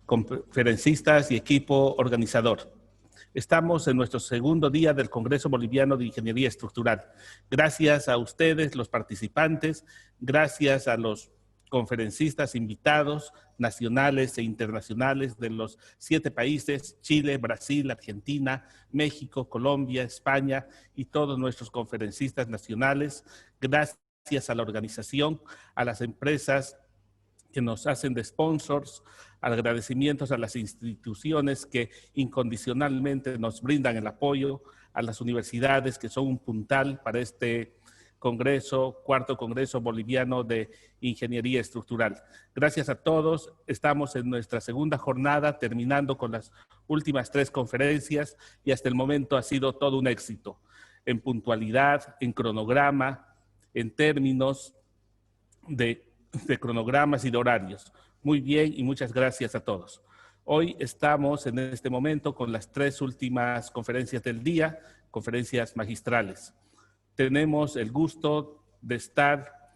conferencistas y equipo organizador. Estamos en nuestro segundo día del Congreso Boliviano de Ingeniería Estructural. Gracias a ustedes, los participantes, gracias a los conferencistas invitados nacionales e internacionales de los 7 países, Chile, Brasil, Argentina, México, Colombia, España y todos nuestros conferencistas nacionales. Gracias a la organización, a las empresas que nos hacen de sponsors, agradecimientos a las instituciones que incondicionalmente nos brindan el apoyo, a las universidades que son un puntal para este Congreso, cuarto Congreso Boliviano de Ingeniería Estructural. Gracias a todos. Estamos en nuestra segunda jornada, terminando con las últimas 3 conferencias y hasta el momento ha sido todo un éxito en puntualidad, en cronograma, en términos de cronogramas y de horarios. Muy bien y muchas gracias a todos. Hoy estamos en este momento con las 3 últimas conferencias del día, conferencias magistrales. Tenemos el gusto de estar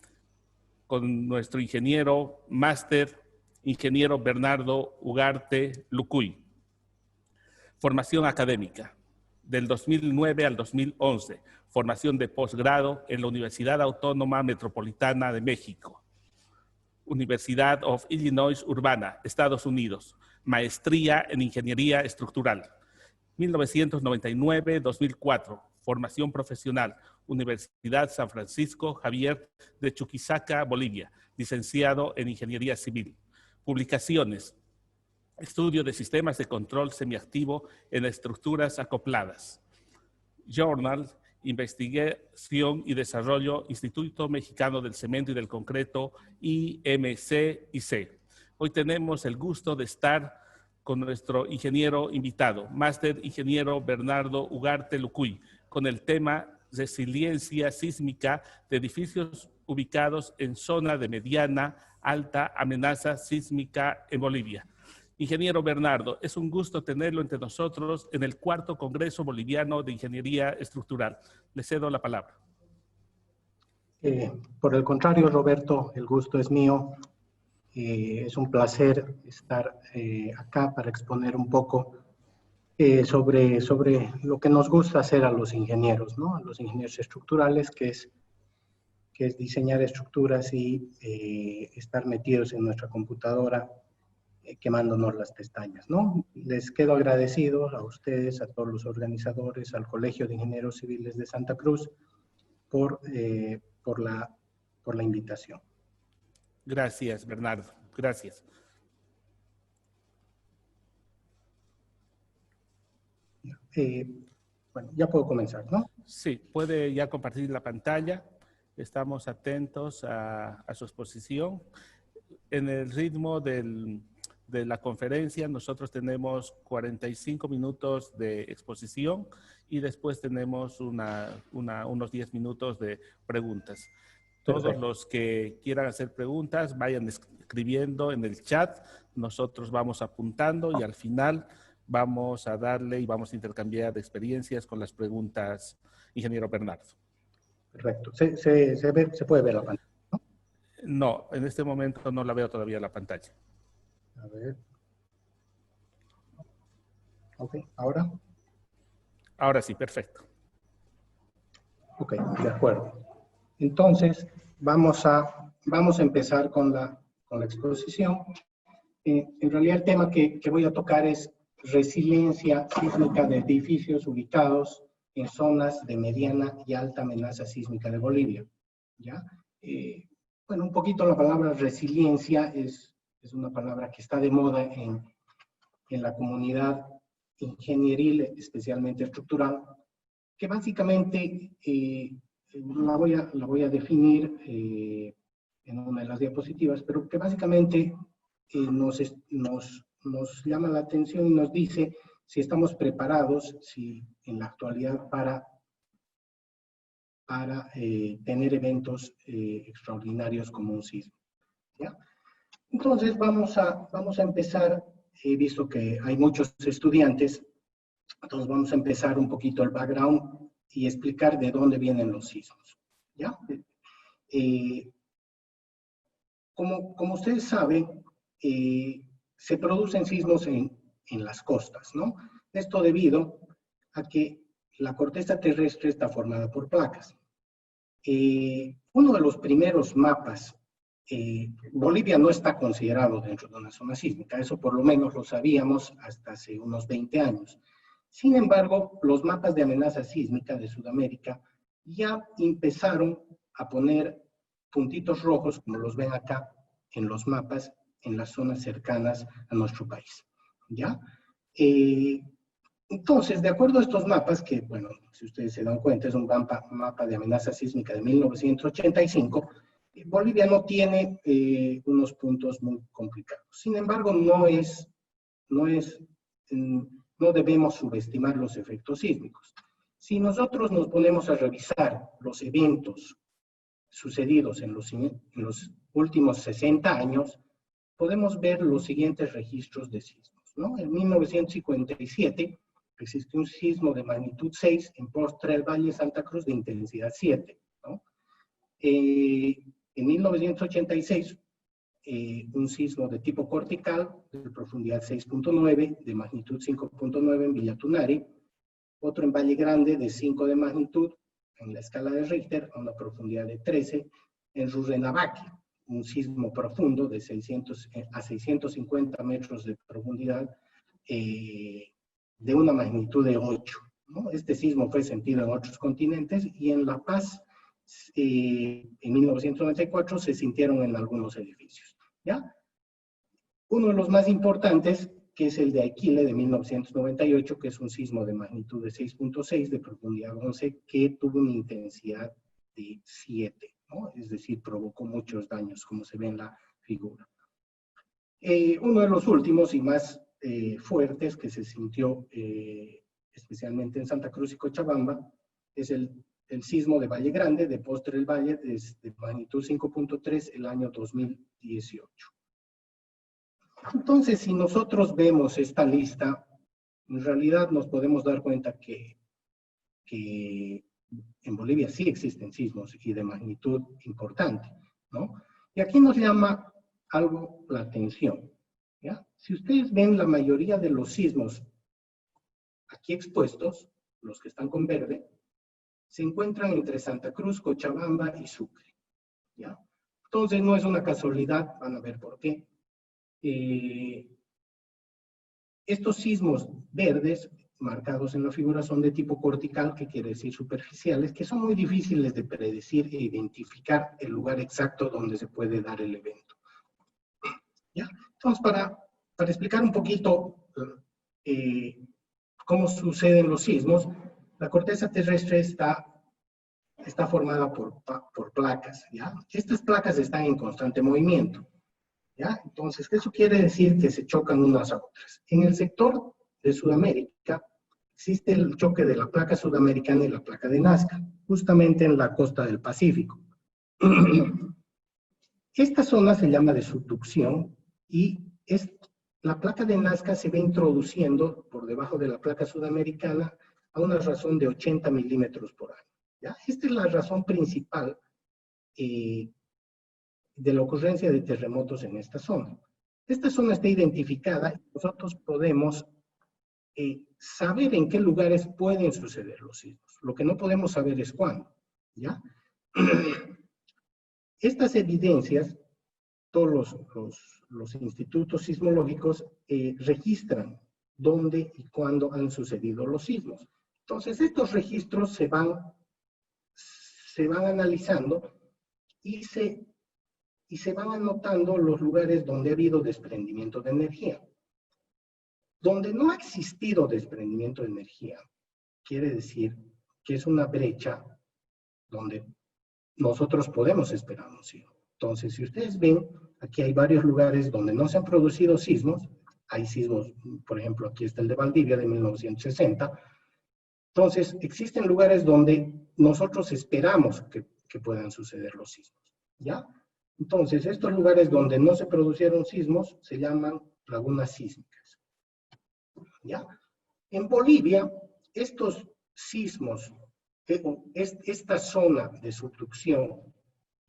con nuestro ingeniero máster, ingeniero Bernardo Ugarte Lucuy. Formación académica, del 2009 al 2011. Formación de posgrado en la Universidad Autónoma Metropolitana de México. Universidad of Illinois Urbana, Estados Unidos. Maestría en Ingeniería Estructural. 1999-2004. Formación profesional. Universidad San Francisco Javier de Chuquisaca, Bolivia. Licenciado en Ingeniería Civil. Publicaciones. Estudio de sistemas de control semiactivo en estructuras acopladas. Journal. Investigación y Desarrollo, Instituto Mexicano del Cemento y del Concreto, IMCIC. Hoy tenemos el gusto de estar con nuestro ingeniero invitado, máster ingeniero Bernardo Ugarte Lucuy, con el tema resiliencia sísmica de edificios ubicados en zona de mediana, alta amenaza sísmica en Bolivia. Ingeniero Bernardo, es un gusto tenerlo entre nosotros en el cuarto Congreso Boliviano de Ingeniería Estructural. Le cedo la palabra. Por el contrario, Roberto, el gusto es mío. Es un placer estar acá para exponer un poco sobre lo que nos gusta hacer a los ingenieros, ¿no? A los ingenieros estructurales, que es diseñar estructuras y estar metidos en nuestra computadora quemándonos las pestañas, ¿no? Les quedo agradecido a ustedes, a todos los organizadores, al Colegio de Ingenieros Civiles de Santa Cruz por la invitación. Gracias, Bernardo. Gracias. Bueno, ya puedo comenzar, ¿no? Sí, puede ya compartir la pantalla. Estamos atentos a su exposición. En el ritmo de la conferencia, nosotros tenemos 45 minutos de exposición y después tenemos unos 10 minutos de preguntas. Todos Perfecto. los que quieran hacer preguntas, vayan escribiendo en el chat. Nosotros vamos apuntando y al final vamos a darle y vamos a intercambiar experiencias con las preguntas, ingeniero Bernardo. Perfecto. ¿Se puede ver la pantalla, ¿no? No, en este momento no la veo todavía la pantalla. A ver. Ok, ¿ahora? Ahora sí, perfecto. Ok, de acuerdo. Entonces, vamos a empezar con la exposición. En realidad, el tema que voy a tocar es resiliencia sísmica de edificios ubicados en zonas de mediana y alta amenaza sísmica de Bolivia, ¿ya? Bueno, un poquito la palabra resiliencia es una palabra que está de moda en la comunidad ingenieril, especialmente estructural, que básicamente la voy a definir en una de las diapositivas, pero que básicamente nos llama la atención y nos dice si estamos preparados, si en la actualidad para tener eventos extraordinarios como un sismo, ¿ya? Entonces vamos a empezar, he visto que hay muchos estudiantes, entonces vamos a empezar un poquito el background y explicar de dónde vienen los sismos, ¿ya? Como ustedes saben, se producen sismos en las costas, ¿no? Esto debido a que la corteza terrestre está formada por placas. Uno de los primeros mapas, Bolivia no está considerado dentro de una zona sísmica, eso por lo menos lo sabíamos hasta hace unos 20 años. Sin embargo, los mapas de amenaza sísmica de Sudamérica ya empezaron a poner puntitos rojos, como los ven acá en los mapas, en las zonas cercanas a nuestro país, ¿ya? Entonces, de acuerdo a estos mapas, que, bueno, si ustedes se dan cuenta, es un mapa de amenaza sísmica de 1985, Bolivia no tiene unos puntos muy complicados. Sin embargo, no debemos subestimar los efectos sísmicos. Si nosotros nos ponemos a revisar los eventos sucedidos en los últimos 60 años, podemos ver los siguientes registros de sismos, ¿no? En 1957 existió un sismo de magnitud 6 en Postre del Valle, Santa Cruz, de intensidad 7, ¿no? En 1986, un sismo de tipo cortical, de profundidad 6.9, de magnitud 5.9 en Villa Tunari, otro en Valle Grande de 5 de magnitud, en la escala de Richter, a una profundidad de 13, en Rurrenabaque, un sismo profundo de 600 a 650 metros de profundidad, de una magnitud de 8, ¿no? Este sismo fue sentido en otros continentes y en La Paz, en 1994, se sintieron en algunos edificios, ¿ya? Uno de los más importantes, que es el de Aquile de 1998, que es un sismo de magnitud de 6.6, de profundidad 11, que tuvo una intensidad de 7, ¿no? Es decir, provocó muchos daños, como se ve en la figura. Uno de los últimos y más fuertes que se sintió especialmente en Santa Cruz y Cochabamba es el sismo de Valle Grande, de Postre del Valle, de magnitud 5.3, el año 2018. Entonces, si nosotros vemos esta lista, en realidad nos podemos dar cuenta que en Bolivia sí existen sismos y de magnitud importante, ¿no? Y aquí nos llama algo la atención, ¿ya? Si ustedes ven, la mayoría de los sismos aquí expuestos, los que están con verde, se encuentran entre Santa Cruz, Cochabamba y Sucre, ¿ya? Entonces, no es una casualidad, van a ver por qué. Estos sismos verdes marcados en la figura son de tipo cortical, que quiere decir superficiales, que son muy difíciles de predecir e identificar el lugar exacto donde se puede dar el evento, ¿ya? Entonces, para explicar un poquito cómo suceden los sismos, la corteza terrestre está formada por placas, ¿ya? Estas placas están en constante movimiento, ¿ya? Entonces, eso quiere decir que se chocan unas a otras. En el sector de Sudamérica existe el choque de la placa sudamericana y la placa de Nazca, justamente en la costa del Pacífico. Esta zona se llama de subducción y la placa de Nazca se ve introduciendo por debajo de la placa sudamericana a una razón de 80 milímetros por año, ¿ya? Esta es la razón principal de la ocurrencia de terremotos en esta zona. Esta zona está identificada y nosotros podemos saber en qué lugares pueden suceder los sismos. Lo que no podemos saber es cuándo, ¿ya? Estas evidencias, todos los institutos sismológicos registran dónde y cuándo han sucedido los sismos. Entonces, estos registros se van analizando y se van anotando los lugares donde ha habido desprendimiento de energía. Donde no ha existido desprendimiento de energía, quiere decir que es una brecha donde nosotros podemos esperar un sismo. Entonces, si ustedes ven, aquí hay varios lugares donde no se han producido sismos. Hay sismos, por ejemplo, aquí está el de Valdivia de 1960. Entonces, existen lugares donde nosotros esperamos que puedan suceder los sismos, ¿ya? Entonces, estos lugares donde no se produjeron sismos se llaman lagunas sísmicas, ¿ya? En Bolivia, estos sismos, esta zona de subducción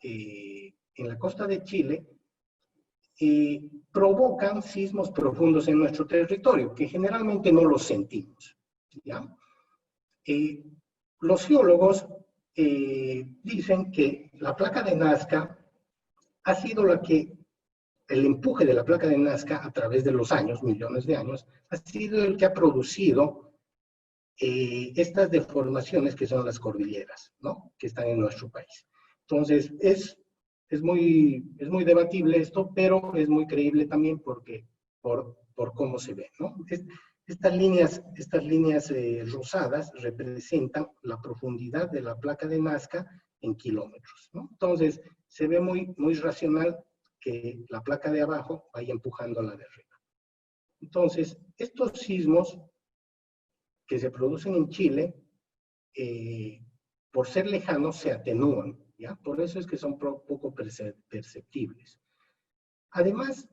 en la costa de Chile, provocan sismos profundos en nuestro territorio, que generalmente no los sentimos, ¿ya? Los geólogos dicen que la placa de Nazca ha sido el empuje de la placa de Nazca a través de los años, millones de años, ha sido el que ha producido estas deformaciones que son las cordilleras, ¿no? Que están en nuestro país. Entonces, es muy debatible esto, pero es muy creíble también por cómo se ve, ¿no? Estas líneas rosadas representan la profundidad de la placa de Nazca en kilómetros, ¿no? Entonces, se ve muy racional que la placa de abajo vaya empujando a la de arriba. Entonces, estos sismos que se producen en Chile, por ser lejanos, se atenúan, ¿ya? Por eso es que son poco perceptibles. Además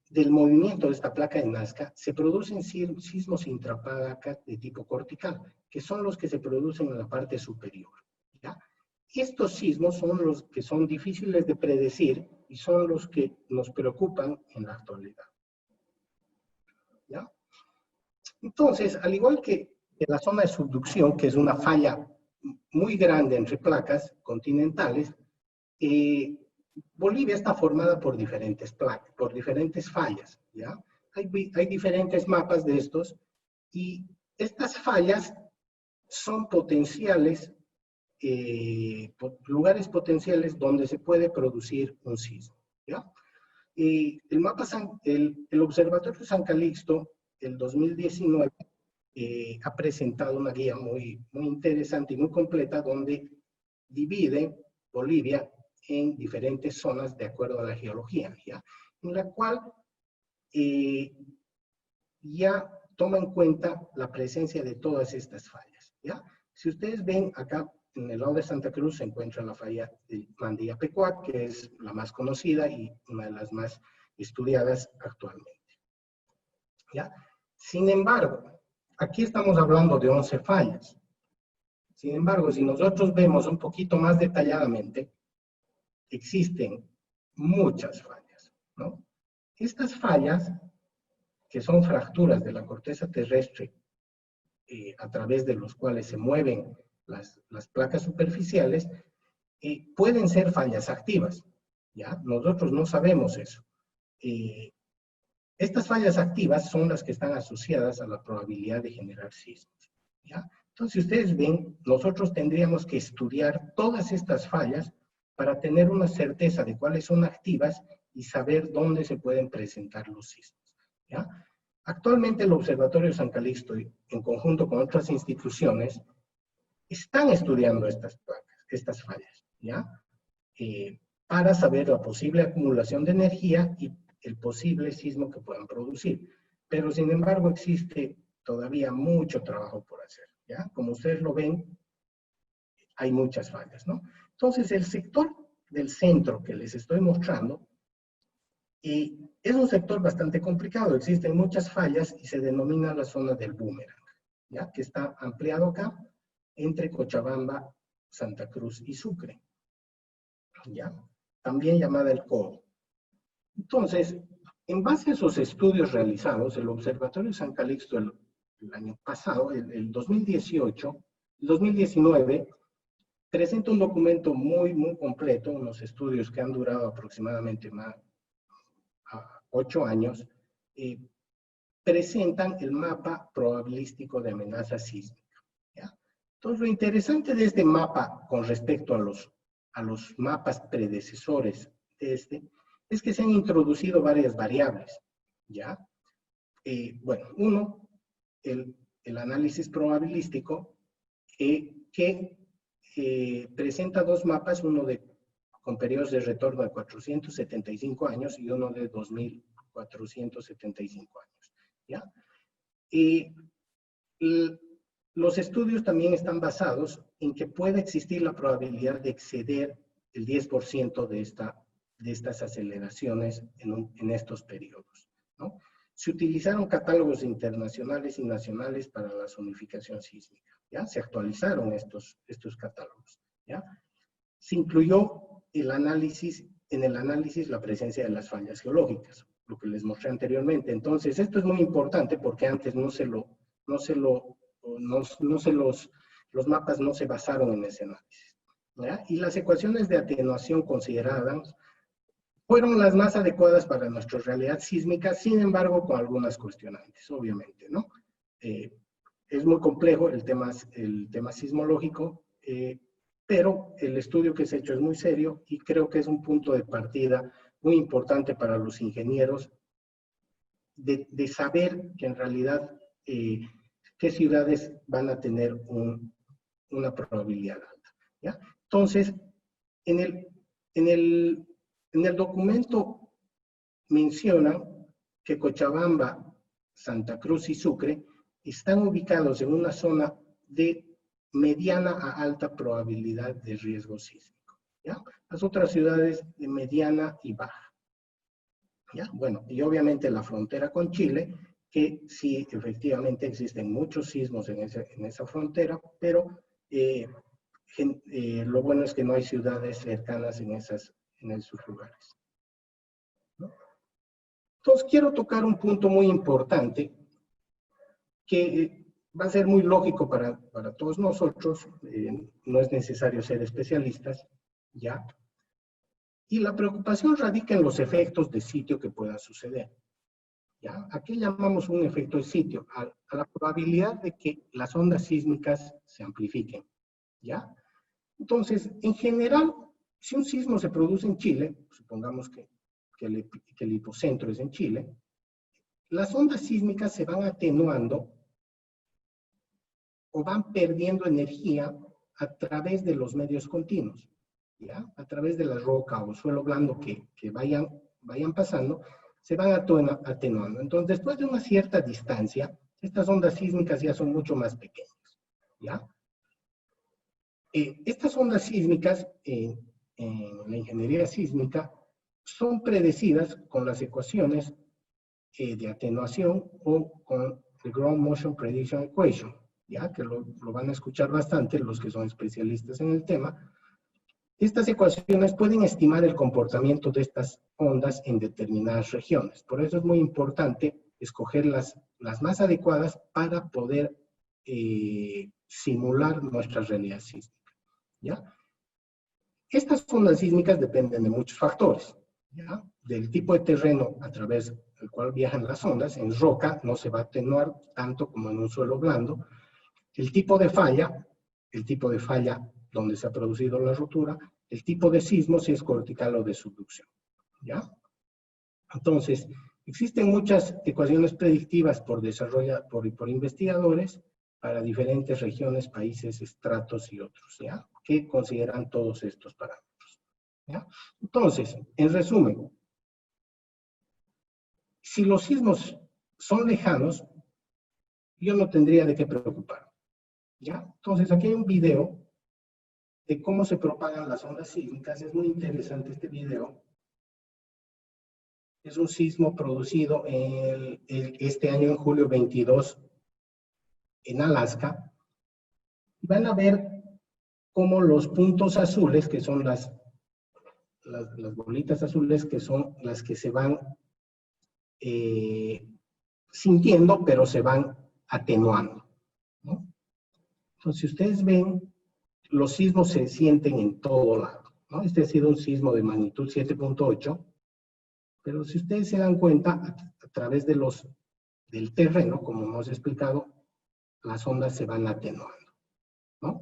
del movimiento de esta placa de Nazca, se producen sismos intraplaca de tipo cortical, que son los que se producen en la parte superior, ¿ya? Estos sismos son los que son difíciles de predecir y son los que nos preocupan en la actualidad, ¿ya? Entonces, al igual que en la zona de subducción, que es una falla muy grande entre placas continentales, Bolivia está formada por diferentes placas, por diferentes fallas, ¿ya? Hay diferentes mapas de estos y estas fallas son potenciales, lugares potenciales donde se puede producir un sismo, ¿ya? El Observatorio San Calixto, el 2019, ha presentado una guía muy interesante y muy completa donde divide Bolivia en diferentes zonas de acuerdo a la geología, ¿ya? En la cual ya toma en cuenta la presencia de todas estas fallas, ¿ya? Si ustedes ven acá, en el lado de Santa Cruz se encuentra la falla de Mandilla-Pecuá, que es la más conocida y una de las más estudiadas actualmente, ¿ya? Sin embargo, aquí estamos hablando de 11 fallas. Sin embargo, si nosotros vemos un poquito más detalladamente, existen muchas fallas, ¿no? Estas fallas, que son fracturas de la corteza terrestre, a través de los cuales se mueven las placas superficiales, pueden ser fallas activas, ¿ya? Nosotros no sabemos eso. Estas fallas activas son las que están asociadas a la probabilidad de generar sismos, ¿ya? Entonces, si ustedes ven, nosotros tendríamos que estudiar todas estas fallas para tener una certeza de cuáles son activas y saber dónde se pueden presentar los sismos, ¿ya? Actualmente el Observatorio San Calixto, en conjunto con otras instituciones, están estudiando estas fallas, ¿ya? Para saber la posible acumulación de energía y el posible sismo que puedan producir. Pero, sin embargo, existe todavía mucho trabajo por hacer, ¿ya? Como ustedes lo ven, hay muchas fallas, ¿no? Entonces, el sector del centro que les estoy mostrando es un sector bastante complicado. Existen muchas fallas y se denomina la zona del boomerang, ¿ya? Que está ampliado acá entre Cochabamba, Santa Cruz y Sucre, ¿ya? También llamada el Codo. Entonces, en base a esos estudios realizados, el Observatorio San Calixto el año pasado, el 2019, presenta un documento muy completo, unos estudios que han durado aproximadamente 8 años, presentan el mapa probabilístico de amenaza sísmica, ¿ya? Entonces, lo interesante de este mapa con respecto a los mapas predecesores de es que se han introducido varias variables, ¿ya? Bueno, uno, el análisis probabilístico, que presenta dos mapas, uno con periodos de retorno de 475 años y uno de 2475 años, ¿ya? Los estudios también están basados en que puede existir la probabilidad de exceder el 10% de estas aceleraciones en estos periodos, ¿no? Se utilizaron catálogos internacionales y nacionales para la zonificación sísmica, ¿ya? Se actualizaron estos catálogos, ¿ya? Se incluyó el análisis en el análisis la presencia de las fallas geológicas, lo que les mostré anteriormente. Entonces, esto es muy importante porque antes los mapas no se basaron en ese análisis, ¿ya? Y las ecuaciones de atenuación consideradas fueron las más adecuadas para nuestra realidad sísmica, sin embargo, con algunas cuestionantes, obviamente, ¿no? Es muy complejo el tema sismológico, pero el estudio que se ha hecho es muy serio y creo que es un punto de partida muy importante para los ingenieros de saber que en realidad qué ciudades van a tener una probabilidad alta, ¿ya? Entonces, en el documento menciona que Cochabamba, Santa Cruz y Sucre están ubicados en una zona de mediana a alta probabilidad de riesgo sísmico, ¿ya? Las otras ciudades de mediana y baja, ¿ya? Bueno, y obviamente la frontera con Chile, que sí, efectivamente existen muchos sismos en esa frontera, pero lo bueno es que no hay ciudades cercanas en esos lugares, ¿no? Entonces, quiero tocar un punto muy importante que va a ser muy lógico para todos nosotros, no es necesario ser especialistas, ¿ya? Y la preocupación radica en los efectos de sitio que puedan suceder, ¿ya? ¿A qué llamamos un efecto de sitio? A la probabilidad de que las ondas sísmicas se amplifiquen, ¿ya? Entonces, en general, si un sismo se produce en Chile, supongamos que el hipocentro es en Chile, las ondas sísmicas se van atenuando o van perdiendo energía a través de los medios continuos, ¿ya? A través de la roca o suelo blando que vayan pasando, se van atenuando. Entonces, después de una cierta distancia, estas ondas sísmicas ya son mucho más pequeñas, ¿ya? Estas ondas sísmicas en la ingeniería sísmica son predecidas con las ecuaciones de atenuación o con el Ground Motion Prediction Equation, ya que lo van a escuchar bastante los que son especialistas en el tema. Estas ecuaciones pueden estimar el comportamiento de estas ondas en determinadas regiones. Por eso es muy importante escoger las más adecuadas para poder simular nuestra realidad sísmica, ¿ya? Estas ondas sísmicas dependen de muchos factores, ¿ya? Del tipo de terreno a través del cual viajan las ondas. En roca no se va a atenuar tanto como en un suelo blando. El tipo de falla donde se ha producido la rotura, el tipo de sismo, si es cortical o de subducción, ¿ya? Entonces, existen muchas ecuaciones predictivas por investigadores para diferentes regiones, países, estratos y otros, ¿ya? Que consideran todos estos parámetros, ¿ya? Entonces, en resumen, si los sismos son lejanos, yo no tendría de qué preocuparme, ¿ya? Entonces, aquí hay un video de cómo se propagan las ondas sísmicas. Es muy interesante este video. Es un sismo producido este año, en julio 22, en Alaska. Van a ver cómo los puntos azules, que son las bolitas azules, que son las que se van sintiendo, pero se van atenuando, ¿no? Entonces, si ustedes ven, los sismos se sienten en todo lado, ¿no? Este ha sido un sismo de magnitud 7.8, pero si ustedes se dan cuenta, a través del terreno, como hemos explicado, las ondas se van atenuando, ¿no?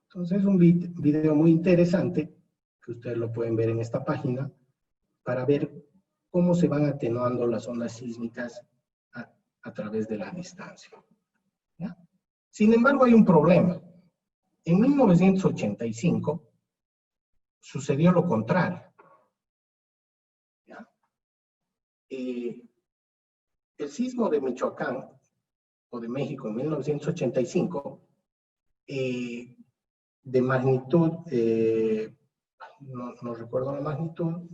Entonces, es un video muy interesante, que ustedes lo pueden ver en esta página, para ver cómo se van atenuando las ondas sísmicas a través de la distancia, ¿ya? Sin embargo, hay un problema. En 1985 sucedió lo contrario, ¿ya? El sismo de Michoacán o de México en 1985, de magnitud, no recuerdo la magnitud,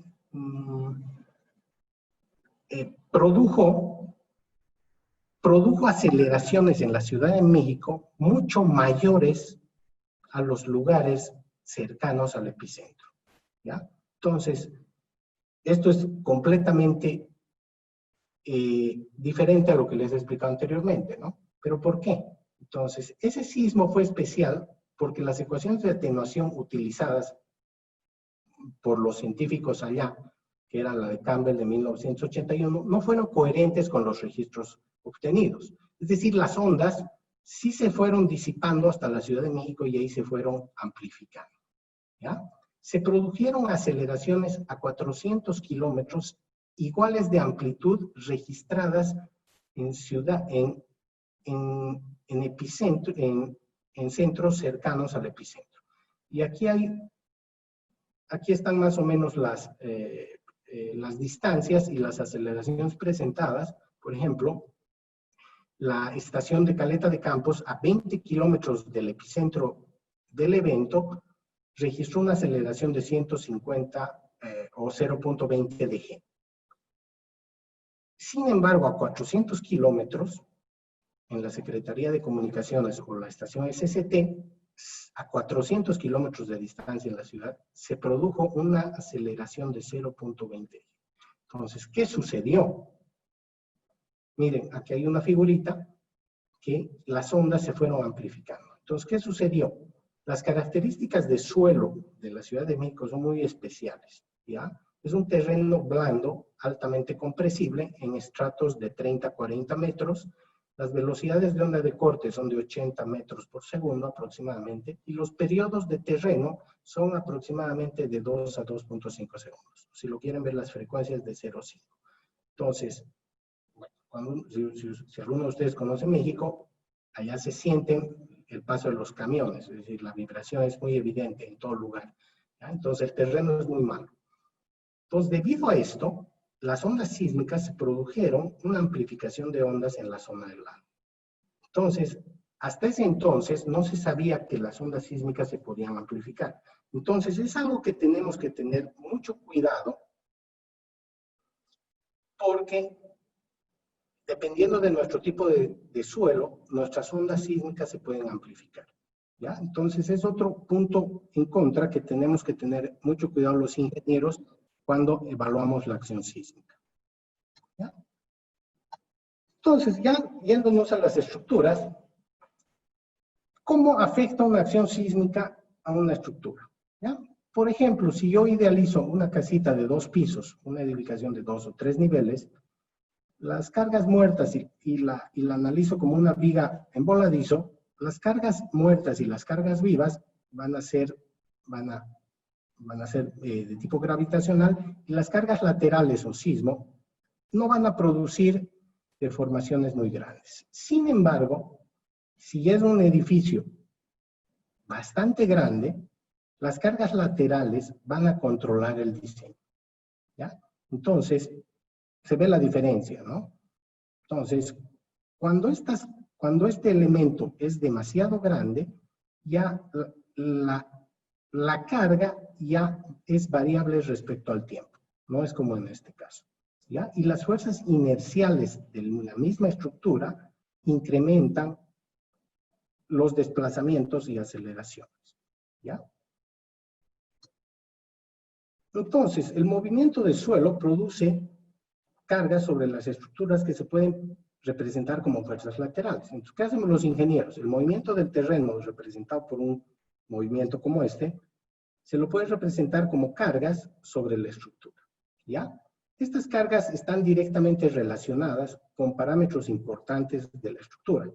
produjo aceleraciones en la Ciudad de México mucho mayores a los lugares cercanos al epicentro, ¿ya? Entonces, esto es completamente diferente a lo que les he explicado anteriormente, ¿no? ¿Pero por qué? Entonces, ese sismo fue especial porque las ecuaciones de atenuación utilizadas por los científicos allá, que era la de Campbell de 1981, no fueron coherentes con los registros obtenidos. Es decir, las ondas sí se fueron disipando hasta la Ciudad de México y ahí se fueron amplificando, ¿ya? Se produjeron aceleraciones a 400 kilómetros iguales de amplitud registradas en epicentro, en centros cercanos al epicentro. Y aquí están más o menos las distancias y las aceleraciones presentadas. Por ejemplo, la estación de Caleta de Campos, a 20 kilómetros del epicentro del evento, registró una aceleración de 150 o 0.20 de G. Sin embargo, a 400 kilómetros, en la Secretaría de Comunicaciones o la estación SCT, a 400 kilómetros de distancia en la ciudad, se produjo una aceleración de 0.20. Entonces, ¿qué sucedió? Miren, aquí hay una figurita que las ondas se fueron amplificando. Entonces, ¿qué sucedió? Las características de suelo de la Ciudad de México son muy especiales, ¿ya? Es un terreno blando, altamente compresible, en estratos de 30 a 40 metros. Las velocidades de onda de corte son de 80 metros por segundo aproximadamente, y los periodos de terreno son aproximadamente de 2 a 2.5 segundos. Si lo quieren ver, las frecuencias de 0 a 5. Entonces, bueno, si alguno de ustedes conoce México, allá se sienten el paso de los camiones, es decir, la vibración es muy evidente en todo lugar, ¿ya? Entonces el terreno es muy malo. Entonces, debido a esto, las ondas sísmicas produjeron una amplificación de ondas en la zona del lago. Entonces, hasta ese entonces no se sabía que las ondas sísmicas se podían amplificar. Entonces, es algo que tenemos que tener mucho cuidado, porque dependiendo de nuestro tipo de suelo, nuestras ondas sísmicas se pueden amplificar, ¿ya? Entonces, es otro punto en contra que tenemos que tener mucho cuidado los ingenieros cuando evaluamos la acción sísmica, ¿ya? Entonces, ya yéndonos a las estructuras, ¿cómo afecta una acción sísmica a una estructura? ¿Ya? Por ejemplo, si yo idealizo una casita de 2 pisos, una edificación de 2 o 3 niveles, las cargas muertas y la analizo como una viga en voladizo, las cargas muertas y las cargas vivas van a ser de tipo gravitacional, y las cargas laterales o sismo no van a producir deformaciones muy grandes. Sin embargo, si es un edificio bastante grande, las cargas laterales van a controlar el diseño, ¿ya? Entonces, se ve la diferencia, ¿no? Entonces, cuando este elemento es demasiado grande, ya la carga ya es variable respecto al tiempo, no es como en este caso, ¿ya? Y las fuerzas inerciales de la misma estructura incrementan los desplazamientos y aceleraciones, ¿ya? Entonces, el movimiento del suelo produce cargas sobre las estructuras que se pueden representar como fuerzas laterales. Entonces, ¿qué hacemos los ingenieros? El movimiento del terreno representado por un movimiento como este, se lo puede representar como cargas sobre la estructura, ¿ya? Estas cargas están directamente relacionadas con parámetros importantes de la estructura,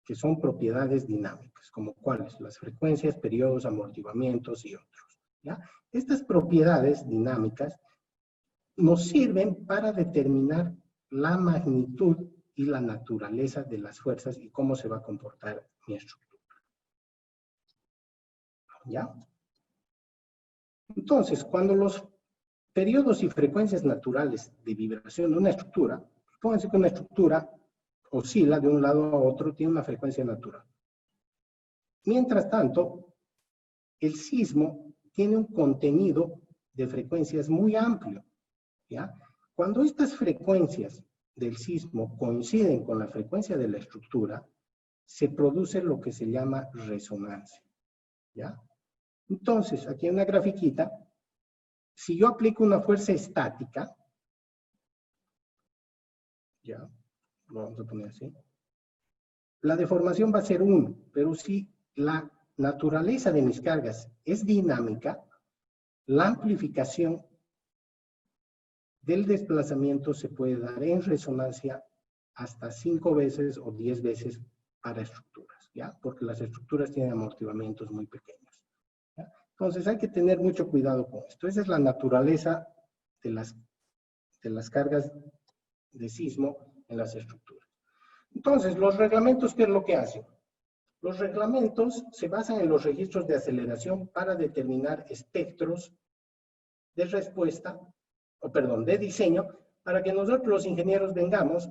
que son propiedades dinámicas, como cuáles, las frecuencias, periodos, amortiguamientos y otros, ¿ya? Estas propiedades dinámicas nos sirven para determinar la magnitud y la naturaleza de las fuerzas y cómo se va a comportar mi estructura, ¿ya? Entonces, cuando los periodos y frecuencias naturales de vibración de una estructura, pónganse que una estructura oscila de un lado a otro, tiene una frecuencia natural. Mientras tanto, el sismo tiene un contenido de frecuencias muy amplio, ¿ya? Cuando estas frecuencias del sismo coinciden con la frecuencia de la estructura, se produce lo que se llama resonancia, ¿ya? Entonces, aquí en la grafiquita, si yo aplico una fuerza estática, ya, lo vamos a poner así, la deformación va a ser 1, pero si la naturaleza de mis cargas es dinámica, la amplificación del desplazamiento se puede dar en resonancia hasta 5 veces o 10 veces para estructuras, ¿ya? Porque las estructuras tienen amortiguamientos muy pequeños, ¿ya? Entonces hay que tener mucho cuidado con esto. Esa es la naturaleza de las cargas de sismo en las estructuras. Entonces, los reglamentos, ¿qué es lo que hacen? Los reglamentos se basan en los registros de aceleración para determinar espectros de respuesta, de diseño, para que nosotros los ingenieros vengamos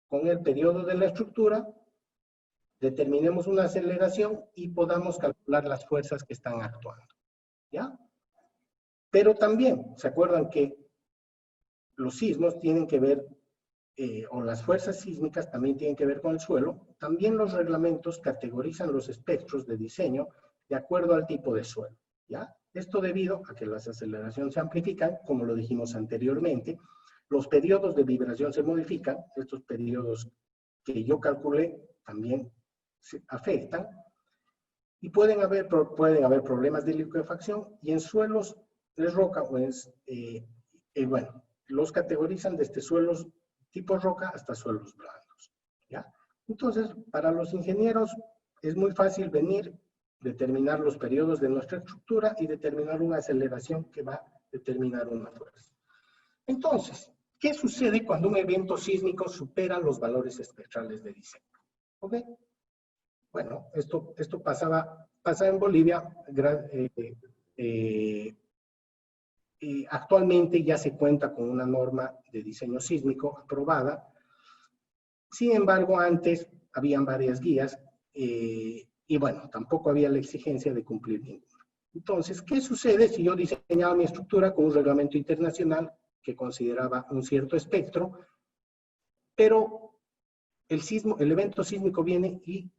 con el periodo de la estructura, determinemos una aceleración y podamos calcular las fuerzas que están actuando, ¿ya? Pero también, ¿se acuerdan que los sismos tienen que ver, o las fuerzas sísmicas también tienen que ver con el suelo? También los reglamentos categorizan los espectros de diseño de acuerdo al tipo de suelo, ¿ya? Esto debido a que las aceleraciones se amplifican, como lo dijimos anteriormente, los periodos de vibración se modifican, estos periodos que yo calculé también se afectan, y pueden haber problemas de liquefacción, y en suelos de roca, pues, bueno, los categorizan desde suelos tipo roca hasta suelos blandos, ¿ya? Entonces, para los ingenieros es muy fácil venir, determinar los periodos de nuestra estructura y determinar una aceleración que va a determinar una fuerza. Entonces, ¿qué sucede cuando un evento sísmico supera los valores espectrales de diseño? ¿Ok? Bueno, esto pasa en Bolivia. Actualmente ya se cuenta con una norma de diseño sísmico aprobada. Sin embargo, antes habían varias guías y bueno, tampoco había la exigencia de cumplir ninguna. Entonces, ¿qué sucede si yo diseñaba mi estructura con un reglamento internacional que consideraba un cierto espectro, pero el evento sísmico viene y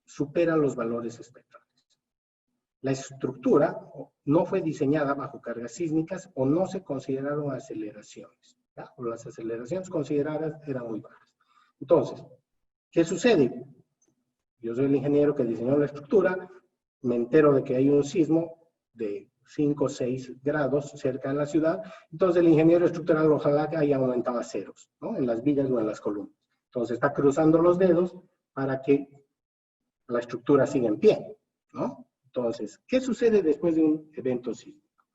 supera los valores espectrales? La estructura no fue diseñada bajo cargas sísmicas o no se consideraron aceleraciones, ¿ya? O las aceleraciones consideradas eran muy bajas. Entonces, ¿qué sucede? Yo soy el ingeniero que diseñó la estructura, me entero de que hay un sismo de 5 o 6 grados cerca de la ciudad, entonces el ingeniero estructural ojalá que haya aumentado a ceros, ¿no? En las vigas o en las columnas. Entonces está cruzando los dedos para que la estructura siga en pie, ¿no? Entonces, ¿qué sucede después de un evento sísmico?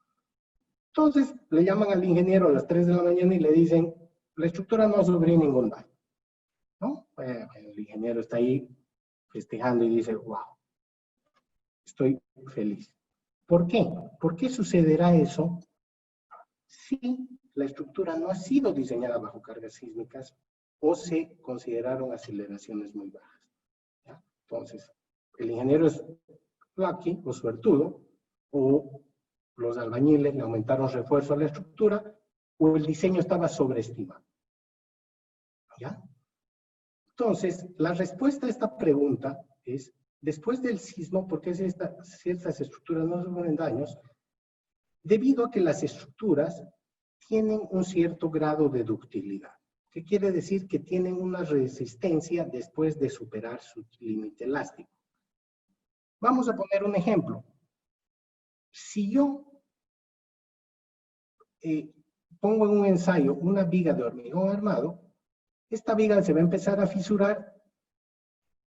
Entonces, le llaman al ingeniero a las 3 de la mañana y le dicen, la estructura no ha sufrido ningún daño, ¿no? El ingeniero está ahí festejando y dice, wow, estoy feliz. ¿Por qué? ¿Por qué sucederá eso si la estructura no ha sido diseñada bajo cargas sísmicas o se consideraron aceleraciones muy bajas? ¿Ya? Entonces, el ingeniero es lucky o suertudo, o los albañiles le aumentaron refuerzo a la estructura, o el diseño estaba sobreestimado, ¿ya? Entonces, la respuesta a esta pregunta es, después del sismo, ¿por qué ciertas estructuras no sufren daños? Debido a que las estructuras tienen un cierto grado de ductilidad. ¿Qué quiere decir? Que tienen una resistencia después de superar su límite elástico. Vamos a poner un ejemplo. Si yo pongo en un ensayo una viga de hormigón armado, esta viga se va a empezar a fisurar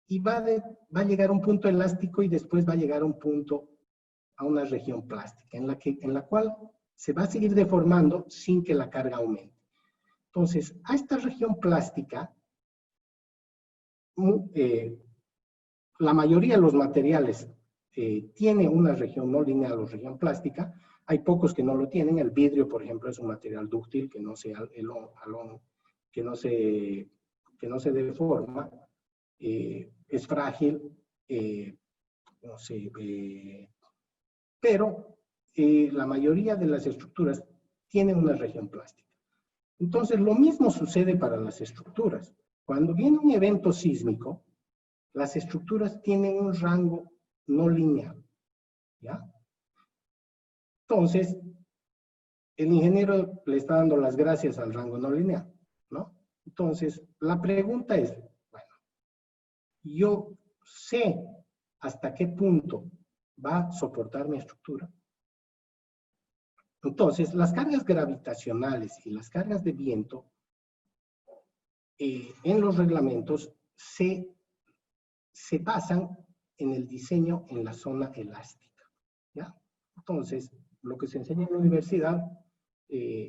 y va a llegar a un punto elástico y después va a llegar a un punto, a una región plástica, en la cual se va a seguir deformando sin que la carga aumente. Entonces, a esta región plástica, la mayoría de los materiales tiene una región no lineal o región plástica. Hay pocos que no lo tienen. El vidrio, por ejemplo, es un material dúctil que no se deforma, es frágil, pero la mayoría de las estructuras tienen una región plástica. Entonces, lo mismo sucede para las estructuras. Cuando viene un evento sísmico, las estructuras tienen un rango no lineal, ¿ya? Entonces, el ingeniero le está dando las gracias al rango no lineal, ¿no? Entonces, la pregunta es, bueno, yo sé hasta qué punto va a soportar mi estructura. Entonces, las cargas gravitacionales y las cargas de viento en los reglamentos se basan en el diseño en la zona elástica, ¿ya? Entonces, lo que se enseña en la universidad,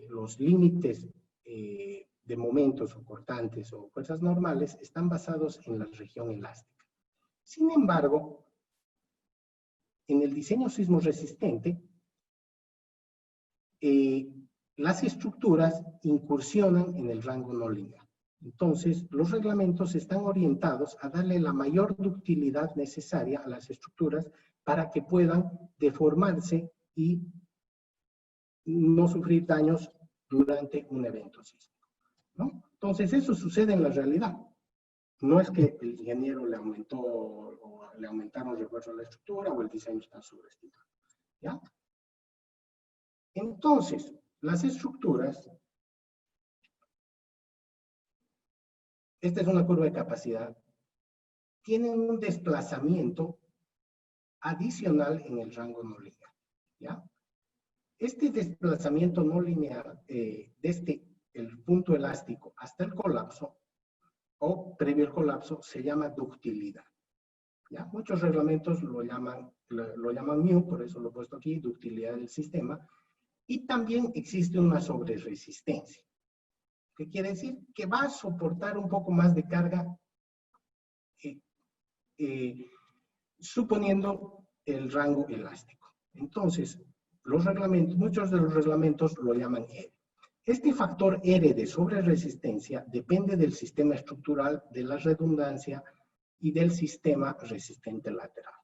los límites de momentos o cortantes o fuerzas normales están basados en la región elástica. Sin embargo, en el diseño sismoresistente, las estructuras incursionan en el rango no lineal. Entonces, los reglamentos están orientados a darle la mayor ductilidad necesaria a las estructuras para que puedan deformarse y no sufrir daños durante un evento sísmico, ¿no? Entonces, eso sucede en la realidad. No es que el ingeniero le aumentó o le aumentaron el refuerzo a la estructura o el diseño está sobreestimado, ¿ya? Entonces, las estructuras, esta es una curva de capacidad, tienen un desplazamiento adicional en el rango no lineal, ¿ya? Este desplazamiento no lineal, desde el punto elástico hasta el colapso, o previo al colapso, se llama ductilidad, ¿ya? Muchos reglamentos lo llaman μ, por eso lo he puesto aquí, ductilidad del sistema, y también existe una sobreresistencia. ¿Qué quiere decir? Que va a soportar un poco más de carga, suponiendo el rango elástico. Entonces, los reglamentos, muchos de los reglamentos lo llaman R. Este factor R de sobreresistencia depende del sistema estructural, de la redundancia y del sistema resistente lateral,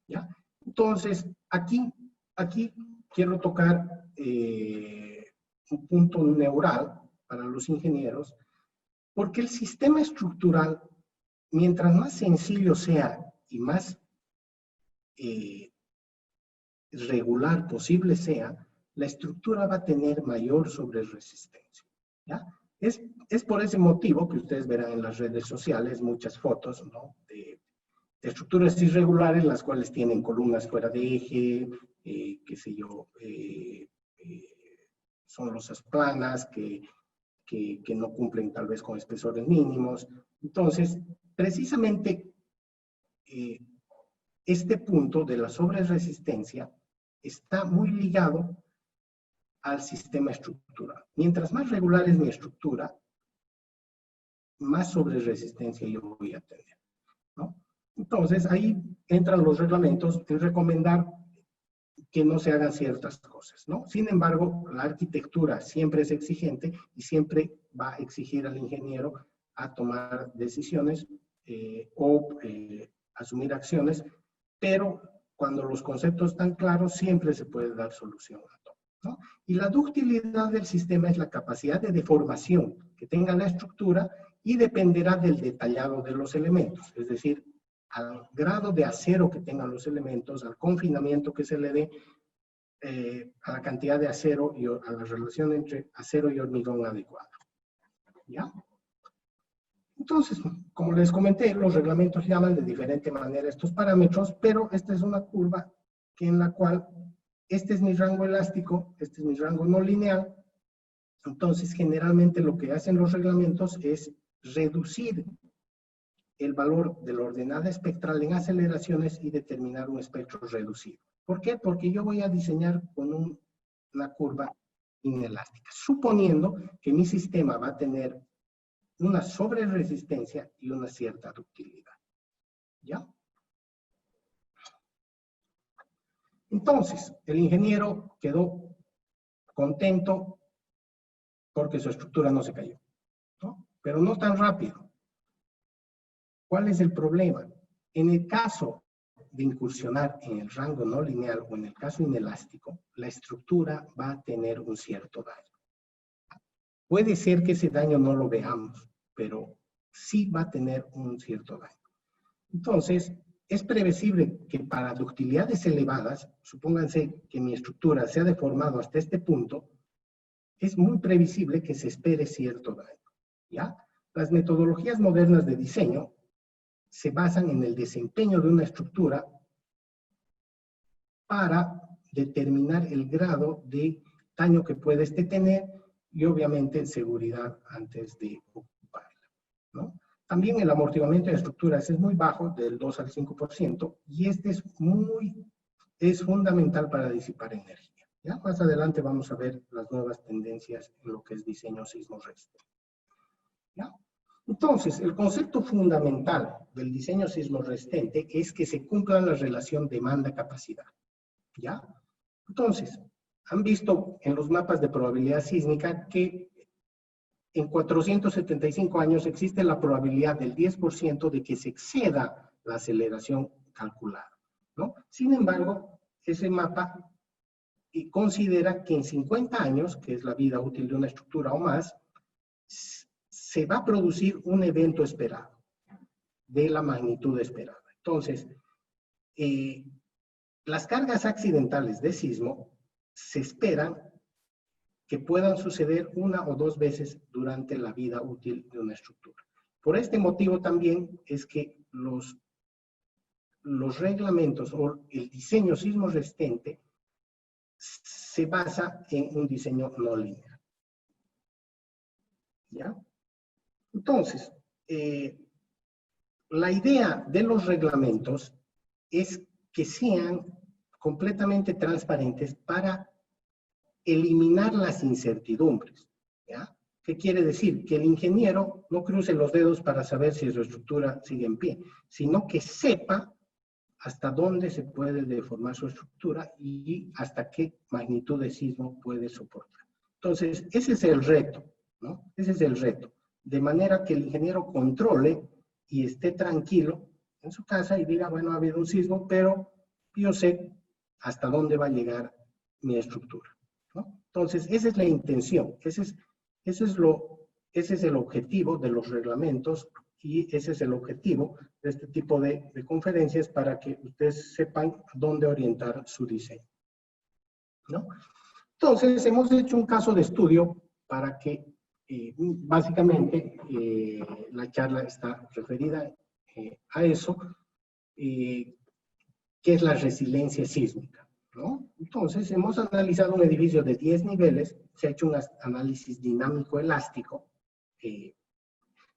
¿ya? Entonces, aquí quiero tocar un punto neural para los ingenieros, porque el sistema estructural, mientras más sencillo sea y más regular posible sea, la estructura va a tener mayor sobreresistencia, ¿ya? Es por ese motivo que ustedes verán en las redes sociales muchas fotos, ¿no?, de estructuras irregulares, las cuales tienen columnas fuera de eje, qué sé yo, son losas planas que no cumplen tal vez con espesores mínimos. Entonces, precisamente este punto de la sobreresistencia está muy ligado al sistema estructural. Mientras más regular es mi estructura, más sobreresistencia yo voy a tener, ¿no? Entonces, ahí entran los reglamentos en recomendar que no se hagan ciertas cosas, ¿no? Sin embargo, la arquitectura siempre es exigente y siempre va a exigir al ingeniero a tomar decisiones o asumir acciones, pero cuando los conceptos están claros, siempre se puede dar solución a todo, ¿no? Y la ductilidad del sistema es la capacidad de deformación que tenga la estructura y dependerá del detallado de los elementos, es decir, al grado de acero que tengan los elementos, al confinamiento que se le dé, a la cantidad de acero y a la relación entre acero y hormigón adecuada, ¿ya? Entonces, como les comenté, los reglamentos llaman de diferente manera estos parámetros, pero esta es una curva en la cual este es mi rango elástico, este es mi rango no lineal. Entonces, generalmente lo que hacen los reglamentos es reducir el valor de la ordenada espectral en aceleraciones y determinar un espectro reducido. ¿Por qué? Porque yo voy a diseñar con una curva inelástica, suponiendo que mi sistema va a tener una sobreresistencia y una cierta ductilidad, ¿ya? Entonces, el ingeniero quedó contento porque su estructura no se cayó, ¿no? Pero no tan rápido. ¿Cuál es el problema? En el caso de incursionar en el rango no lineal o en el caso inelástico, la estructura va a tener un cierto daño. Puede ser que ese daño no lo veamos, pero sí va a tener un cierto daño. Entonces, es previsible que para ductilidades elevadas, supónganse que mi estructura se ha deformado hasta este punto, es muy previsible que se espere cierto daño, ¿ya? Las metodologías modernas de diseño se basan en el desempeño de una estructura para determinar el grado de daño que puede tener y obviamente seguridad antes de ocuparla, ¿no? También el amortiguamiento de estructuras es muy bajo, del 2 al 5%, y este es fundamental para disipar energía. ¿Ya? Más adelante vamos a ver las nuevas tendencias en lo que es diseño sismo-resistente. ¿Ya? Entonces, el concepto fundamental del diseño sismo-resistente es que se cumpla la relación demanda-capacidad. ¿Ya? Entonces, han visto en los mapas de probabilidad sísmica que en 475 años existe la probabilidad del 10% de que se exceda la aceleración calculada, ¿no? Sin embargo, ese mapa considera que en 50 años, que es la vida útil de una estructura o más, se va a producir un evento esperado, de la magnitud esperada. Entonces, las cargas accidentales de sismo se esperan que puedan suceder 1 o 2 veces durante la vida útil de una estructura. Por este motivo también es que los reglamentos o el diseño sismo resistente se basa en un diseño no lineal. ¿Ya? Entonces, la idea de los reglamentos es que sean completamente transparentes para eliminar las incertidumbres, ¿ya? ¿Qué quiere decir? Que el ingeniero no cruce los dedos para saber si su estructura sigue en pie, sino que sepa hasta dónde se puede deformar su estructura y hasta qué magnitud de sismo puede soportar. Entonces, ese es el reto, ¿no? Ese es el reto. De manera que el ingeniero controle y esté tranquilo en su casa y diga, bueno, ha habido un sismo, pero yo sé hasta dónde va a llegar mi estructura, ¿no? Entonces, esa es la intención, ese es el objetivo de los reglamentos y ese es el objetivo de este tipo de conferencias para que ustedes sepan dónde orientar su diseño, ¿no? Entonces, hemos hecho un caso de estudio para que, básicamente, la charla está referida a eso, que es la resiliencia sísmica, ¿no? Entonces, hemos analizado un edificio de 10 niveles, se ha hecho un análisis dinámico elástico,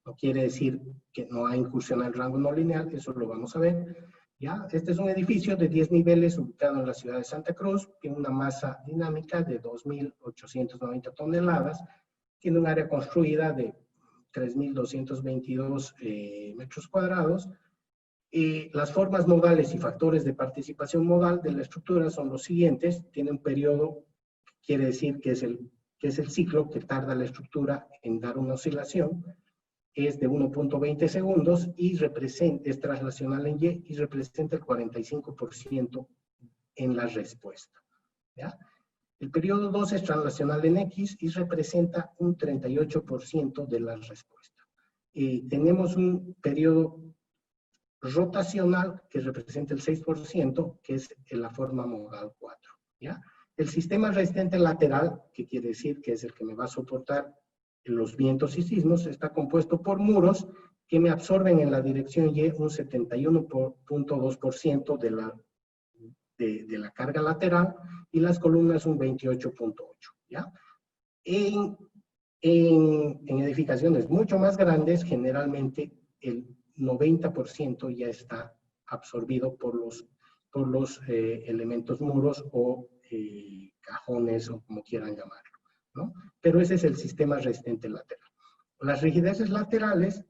no quiere decir que no ha incursionado el rango no lineal, eso lo vamos a ver, ¿ya? Este es un edificio de 10 niveles ubicado en la ciudad de Santa Cruz, tiene una masa dinámica de 2.890 toneladas, tiene un área construida de 3.222 metros cuadrados. Las formas modales y factores de participación modal de la estructura son los siguientes. Tiene un periodo, quiere decir que es el ciclo que tarda la estructura en dar una oscilación, es de 1.20 segundos y es traslacional en Y y representa el 45% en la respuesta, ¿ya? El periodo 2 es translacional en X y representa un 38% de la respuesta. Tenemos un periodo rotacional que representa el 6%, que es en la forma modal 4, ¿ya? El sistema resistente lateral, que quiere decir que es el que me va a soportar los vientos y sismos, está compuesto por muros que me absorben en la dirección Y un 71.2% de la carga lateral y las columnas un 28.8%, ¿ya? En edificaciones mucho más grandes, generalmente el 90% ya está absorbido por los elementos muros o cajones o como quieran llamarlo, ¿no? Pero ese es el sistema resistente lateral. Las rigideces laterales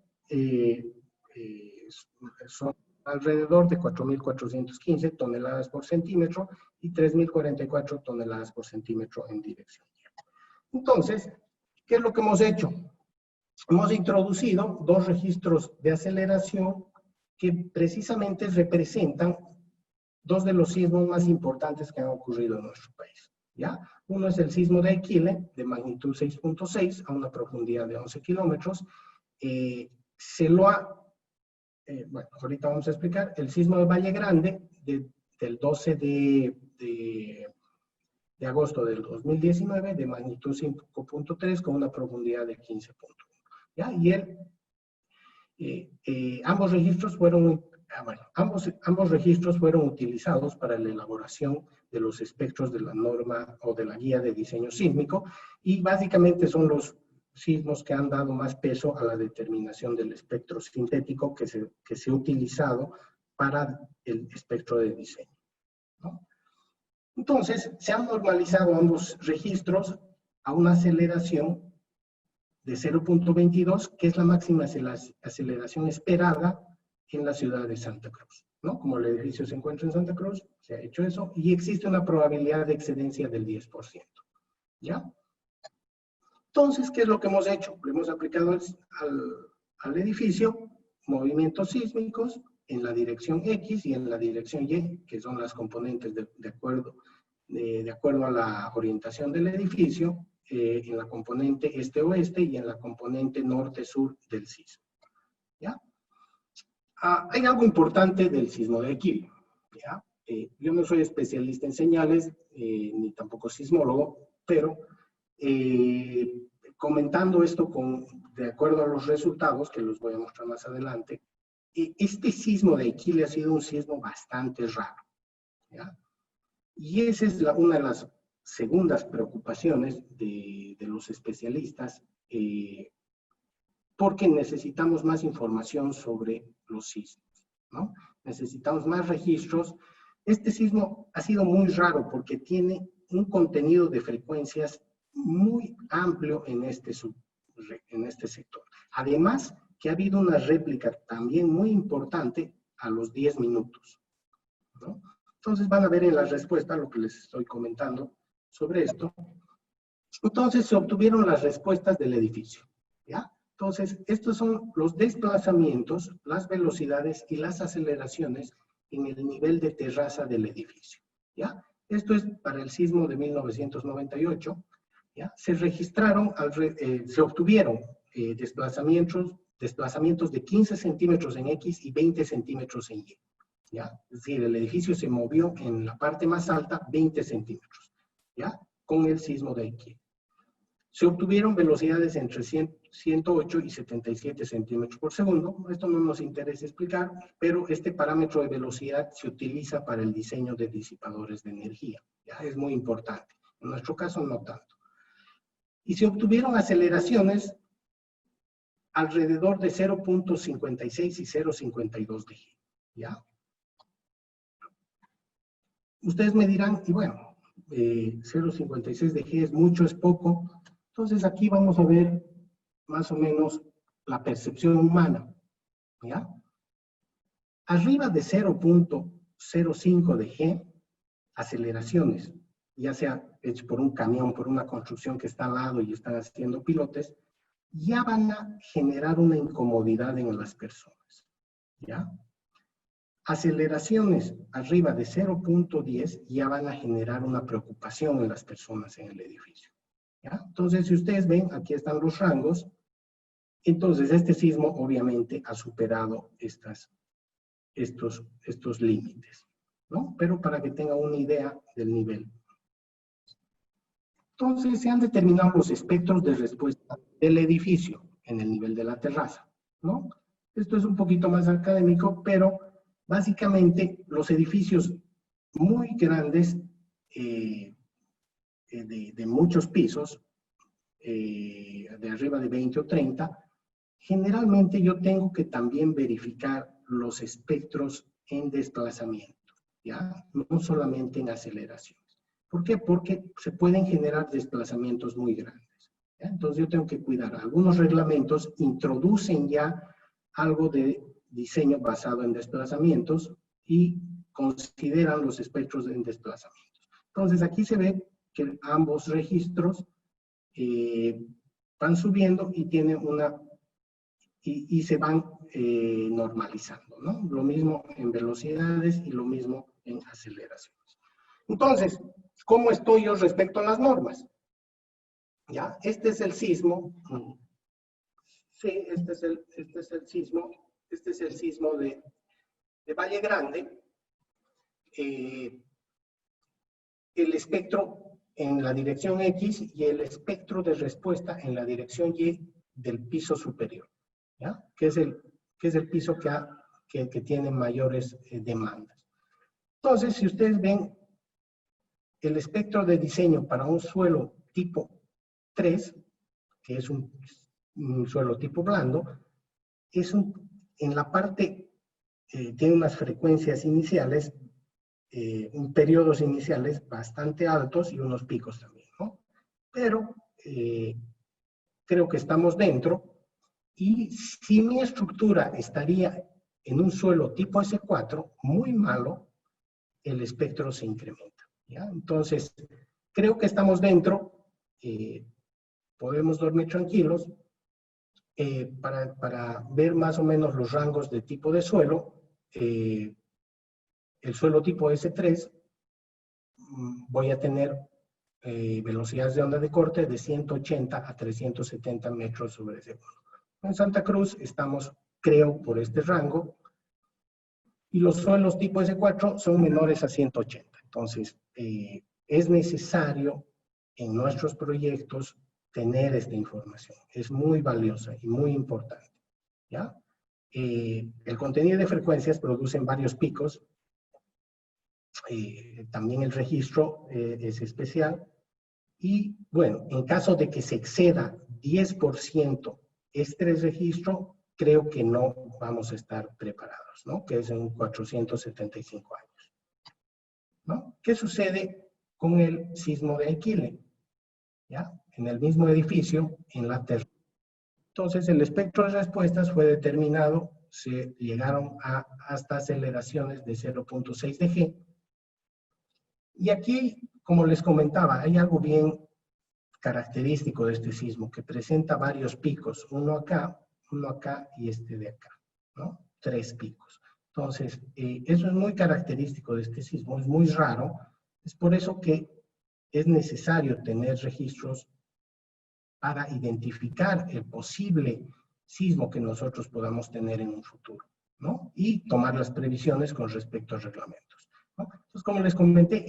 son alrededor de 4.415 toneladas por centímetro y 3.044 toneladas por centímetro en dirección. Entonces, ¿qué es lo que hemos hecho? Hemos introducido 2 registros de aceleración que precisamente representan 2 de los sismos más importantes que han ocurrido en nuestro país, ¿ya? Uno es el sismo de Aquile, de magnitud 6.6, a una profundidad de 11 kilómetros. Se lo ha bueno, ahorita vamos a explicar, el sismo de Valle Grande del 12 de agosto del 2019 de magnitud 5.3 con una profundidad de 15.1. ¿Ya? Y ambos registros fueron, ambos registros fueron utilizados para la elaboración de los espectros de la norma o de la guía de diseño sísmico, y básicamente son los sismos que han dado más peso a la determinación del espectro sintético que se ha utilizado para el espectro de diseño, ¿no? Entonces, se han normalizado ambos registros a una aceleración de 0.22, que es la máxima aceleración esperada en la ciudad de Santa Cruz, ¿no? Como el edificio se encuentra en Santa Cruz, se ha hecho eso, y existe una probabilidad de excedencia del 10%, ¿ya? Entonces, ¿qué es lo que hemos hecho? Le hemos aplicado al edificio movimientos sísmicos en la dirección X y en la dirección Y, que son las componentes de acuerdo a la orientación del edificio, en la componente este-oeste y en la componente norte-sur del sismo, ¿ya? Hay algo importante del sismo de Aquila, ¿ya? Yo no soy especialista en señales, ni tampoco sismólogo, pero comentando esto de acuerdo a los resultados, que los voy a mostrar más adelante, este sismo de Aquila ha sido un sismo bastante raro, ¿ya? Y esa es una de las segundas preocupaciones de los especialistas, porque necesitamos más información sobre los sismos, ¿no? Necesitamos más registros. Este sismo ha sido muy raro porque tiene un contenido de frecuencias muy amplio en este sector. Además, que ha habido una réplica también muy importante a los 10 minutos, ¿no? Entonces van a ver en la respuesta lo que les estoy comentando sobre esto. Entonces se obtuvieron las respuestas del edificio, ¿ya? Entonces, estos son los desplazamientos, las velocidades y las aceleraciones en el nivel de terraza del edificio, ¿ya? Esto es para el sismo de 1998, ¿ya? Se obtuvieron desplazamientos de 15 centímetros en X y 20 centímetros en Y, ¿ya? Es decir, el edificio se movió en la parte más alta 20 centímetros, ¿ya? Con el sismo de Aquila. Se obtuvieron velocidades entre 108 y 77 centímetros por segundo. Esto no nos interesa explicar, pero este parámetro de velocidad se utiliza para el diseño de disipadores de energía, ¿ya? Es muy importante. En nuestro caso, no tanto. Y se obtuvieron aceleraciones alrededor de 0.56 y 0.52 de G, ¿ya? Ustedes me dirán, y bueno, 0.56 de G es mucho, es poco. Entonces aquí vamos a ver más o menos la percepción humana, ¿ya? Arriba de 0.05 de G, aceleraciones, ya sea hecho por un camión, por una construcción que está al lado y están haciendo pilotes, ya van a generar una incomodidad en las personas, ¿ya? Aceleraciones arriba de 0.10 ya van a generar una preocupación en las personas en el edificio, ¿ya? Entonces, si ustedes ven, aquí están los rangos. Entonces, este sismo obviamente ha superado estos límites, ¿no? Pero para que tengan una idea del nivel. Entonces, se han determinado los espectros de respuesta del edificio en el nivel de la terraza, ¿no? Esto es un poquito más académico, pero básicamente los edificios muy grandes, de muchos pisos, de arriba de 20 o 30, generalmente yo tengo que también verificar los espectros en desplazamiento, ¿ya? No solamente en aceleraciones. ¿Por qué? Porque se pueden generar desplazamientos muy grandes, ¿ya? Entonces yo tengo que cuidar. Algunos reglamentos introducen ya algo de diseño basado en desplazamientos y consideran los espectros en desplazamientos. Entonces aquí se ve que ambos registros van subiendo y tienen y se van normalizando, ¿no? Lo mismo en velocidades y lo mismo en aceleraciones. Entonces, ¿cómo estoy yo respecto a las normas? ¿Ya? Este es el sismo. Sí, este es el sismo Este es el sismo de Valle Grande. El espectro en la dirección X y el espectro de respuesta en la dirección Y del piso superior, ¿ya? Que es el piso que tiene mayores demandas. Entonces, si ustedes ven el espectro de diseño para un suelo tipo 3, que es un suelo tipo blando, en la parte, tiene unas frecuencias iniciales, periodos iniciales bastante altos y unos picos también, ¿no? Pero creo que estamos dentro, y si mi estructura estaría en un suelo tipo S4, muy malo, el espectro se incrementa, ¿ya? Entonces, creo que estamos dentro, podemos dormir tranquilos. Para ver más o menos los rangos de tipo de suelo, el suelo tipo S3, voy a tener velocidades de onda de corte de 180 a 370 metros sobre segundo. En Santa Cruz estamos, creo, por este rango, y los suelos tipo S4 son menores a 180. Entonces, es necesario en nuestros proyectos tener esta información. Es muy valiosa y muy importante, ¿ya? El contenido de frecuencias produce varios picos. También el registro es especial. Y, bueno, en caso de que se exceda 10% este registro, creo que no vamos a estar preparados, ¿no? Que es en 475 años, ¿no? ¿Qué sucede con el sismo de Aquile? ¿Ya? En el mismo edificio, en la tercera. Entonces, el espectro de respuestas fue determinado, se llegaron hasta aceleraciones de 0.6 de G. Y aquí, como les comentaba, hay algo bien característico de este sismo, que presenta varios picos, uno acá y este de acá, ¿no? 3 picos. Entonces, eso es muy característico de este sismo, es muy raro, es por eso que es necesario tener registros para identificar el posible sismo que nosotros podamos tener en un futuro, ¿no? Y tomar las previsiones con respecto a reglamentos, ¿no? Entonces, como les comenté,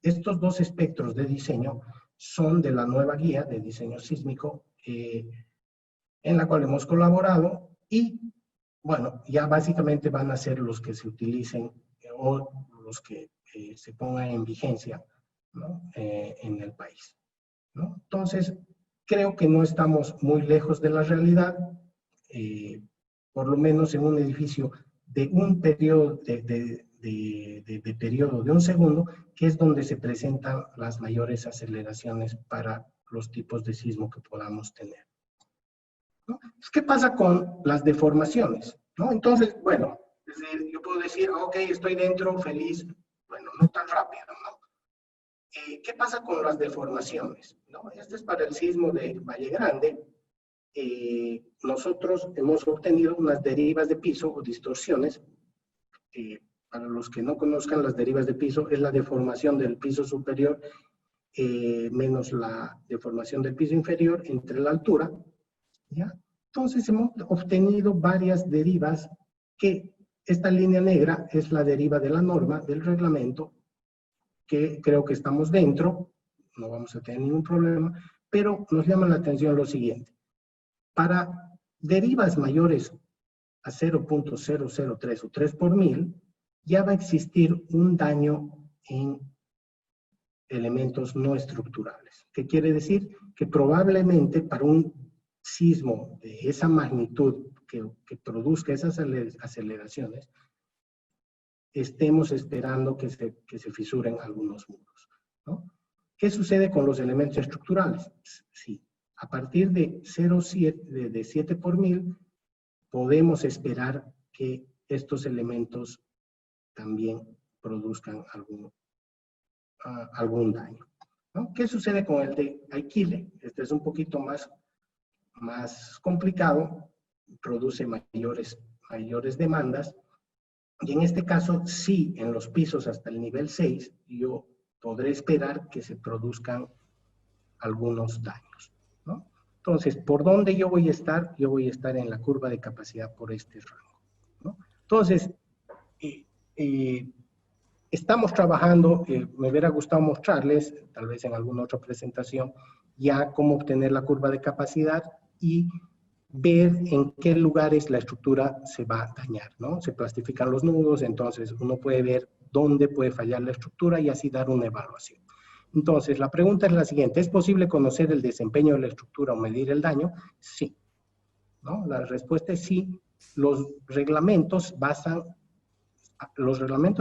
estos dos espectros de diseño son de la nueva guía de diseño sísmico en la cual hemos colaborado, y, bueno, ya básicamente van a ser los que se utilicen o los que se pongan en vigencia, ¿no? En el país, ¿no? Entonces, creo que no estamos muy lejos de la realidad, por lo menos en un edificio de un periodo de periodo de un segundo, que es donde se presentan las mayores aceleraciones para los tipos de sismo que podamos tener, ¿no? ¿Qué pasa con las deformaciones, ¿no? Entonces, bueno, yo puedo decir, ok, estoy dentro, feliz, bueno, no tan rápido, ¿no? ¿Qué pasa con las deformaciones, ¿no? Este es para el sismo de Valle Grande. Nosotros hemos obtenido unas derivas de piso o distorsiones. Para los que no conozcan, las derivas de piso es la deformación del piso superior menos la deformación del piso inferior entre la altura, ¿ya? Entonces hemos obtenido varias derivas, que esta línea negra es la deriva de la norma del reglamento, que creo que estamos dentro, no vamos a tener ningún problema, pero nos llama la atención lo siguiente. Para derivas mayores a 0.003 o 3 por mil, ya va a existir un daño en elementos no estructurales. ¿Qué quiere decir? Que probablemente para un sismo de esa magnitud que produzca esas aceleraciones, estemos esperando que se fisuren algunos muros, ¿no? ¿Qué sucede con los elementos estructurales? Sí, a partir de 7 por mil, podemos esperar que estos elementos también produzcan algún daño, ¿no? ¿Qué sucede con el de Aquile? Este es un poquito más complicado, produce mayores demandas, y en este caso, sí, en los pisos hasta el nivel 6, yo podré esperar que se produzcan algunos daños, ¿no? Entonces, ¿por dónde yo voy a estar? Yo voy a estar en la curva de capacidad por este rango. Entonces, estamos trabajando, me hubiera gustado mostrarles, tal vez en alguna otra presentación, ya cómo obtener la curva de capacidad y ver en qué lugares la estructura se va a dañar, ¿no? Se plastifican los nudos, entonces uno puede ver dónde puede fallar la estructura y así dar una evaluación. Entonces, la pregunta es la siguiente: ¿es posible conocer el desempeño de la estructura o medir el daño? Sí, ¿no? La respuesta es sí. Los reglamentos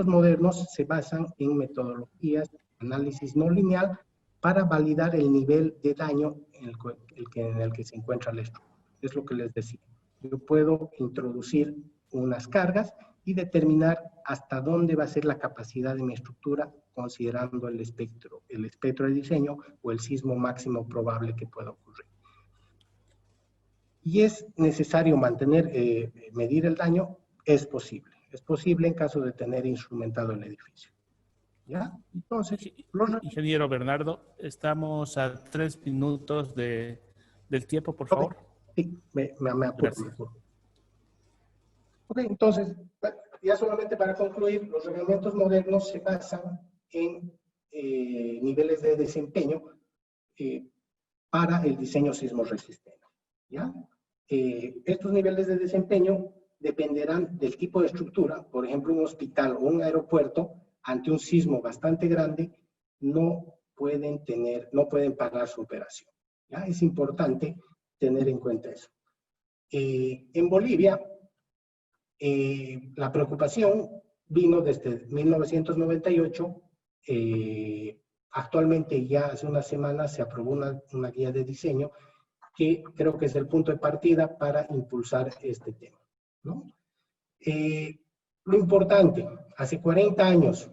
modernos se basan en metodologías de análisis no lineal para validar el nivel de daño en el que se encuentra la estructura. Es lo que les decía. Yo puedo introducir unas cargas y determinar hasta dónde va a ser la capacidad de mi estructura considerando el espectro de diseño o el sismo máximo probable que pueda ocurrir. ¿Y es necesario medir el daño? Es posible. Es posible en caso de tener instrumentado el edificio. ¿Ya? Entonces, ingeniero Bernardo, estamos a 3 minutos del tiempo, por favor. Sí, me apuro. Ok, entonces, ya solamente para concluir, los reglamentos modernos se basan en niveles de desempeño para el diseño sismo resistente. ¿Ya? Estos niveles de desempeño dependerán del tipo de estructura. Por ejemplo, un hospital o un aeropuerto, ante un sismo bastante grande, no pueden parar su operación. ¿Ya? Es importante tener en cuenta eso. En Bolivia, la preocupación vino desde 1998. Actualmente, ya hace unas semanas, se aprobó una guía de diseño que creo que es el punto de partida para impulsar este tema, ¿no? Lo importante, hace 40 años,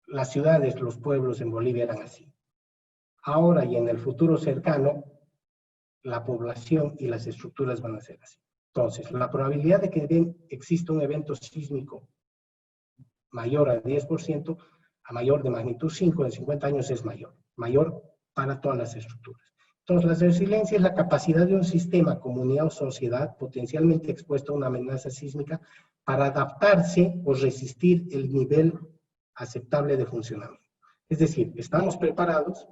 las ciudades, los pueblos en Bolivia eran así. Ahora y en el futuro cercano, la población y las estructuras van a ser así. Entonces, la probabilidad de que exista un evento sísmico mayor a 10%, a mayor de magnitud 5 en 50 años es mayor para todas las estructuras. Entonces, la resiliencia es la capacidad de un sistema, comunidad o sociedad potencialmente expuesto a una amenaza sísmica para adaptarse o resistir el nivel aceptable de funcionamiento. Es decir, estamos preparados.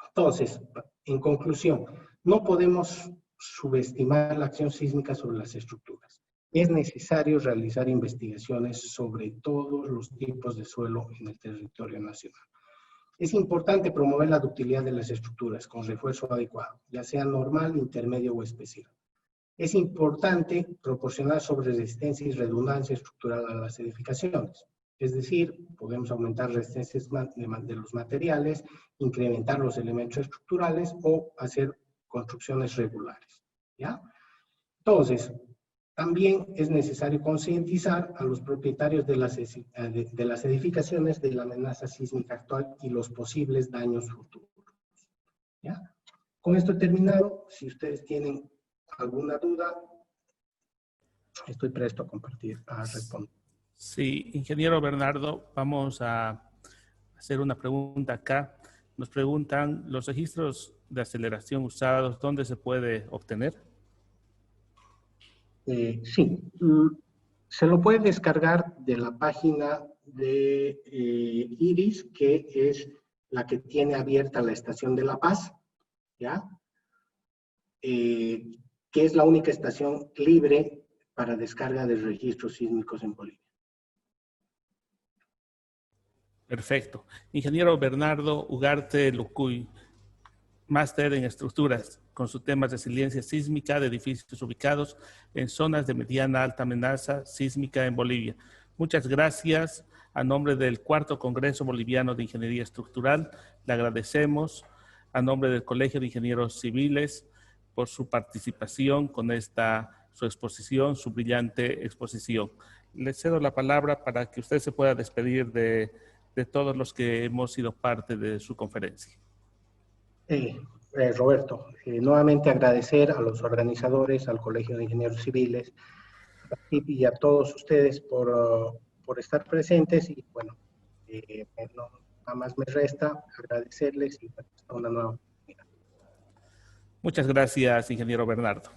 Entonces, en conclusión, no podemos subestimar la acción sísmica sobre las estructuras. Es necesario realizar investigaciones sobre todos los tipos de suelo en el territorio nacional. Es importante promover la ductilidad de las estructuras con refuerzo adecuado, ya sea normal, intermedio o especial. Es importante proporcionar sobre resistencia y redundancia estructural a las edificaciones. Es decir, podemos aumentar resistencias de los materiales, incrementar los elementos estructurales o hacer construcciones regulares. ¿Ya? Entonces, también es necesario concientizar a los propietarios de las edificaciones de la amenaza sísmica actual y los posibles daños futuros. ¿Ya? Con esto he terminado. Si ustedes tienen alguna duda, estoy presto a responder. Sí, ingeniero Bernardo, vamos a hacer una pregunta acá. Nos preguntan, ¿los registros de aceleración usados, dónde se puede obtener? Sí, se lo puede descargar de la página de IRIS, que es la que tiene abierta la estación de La Paz, ¿ya? Que es la única estación libre para descarga de registros sísmicos en Bolivia. Perfecto. Ingeniero Bernardo Ugarte Lucuy, máster en estructuras, con su tema resiliencia sísmica de edificios ubicados en zonas de mediana alta amenaza sísmica en Bolivia. Muchas gracias. A nombre del Cuarto Congreso Boliviano de Ingeniería Estructural, le agradecemos a nombre del Colegio de Ingenieros Civiles por su participación con su exposición, su brillante exposición. Le cedo la palabra para que usted se pueda despedir de todos los que hemos sido parte de su conferencia. Roberto, nuevamente agradecer a los organizadores, al Colegio de Ingenieros Civiles y a todos ustedes por estar presentes y bueno, nada más me resta agradecerles y hasta una nueva oportunidad. Muchas gracias, ingeniero Bernardo.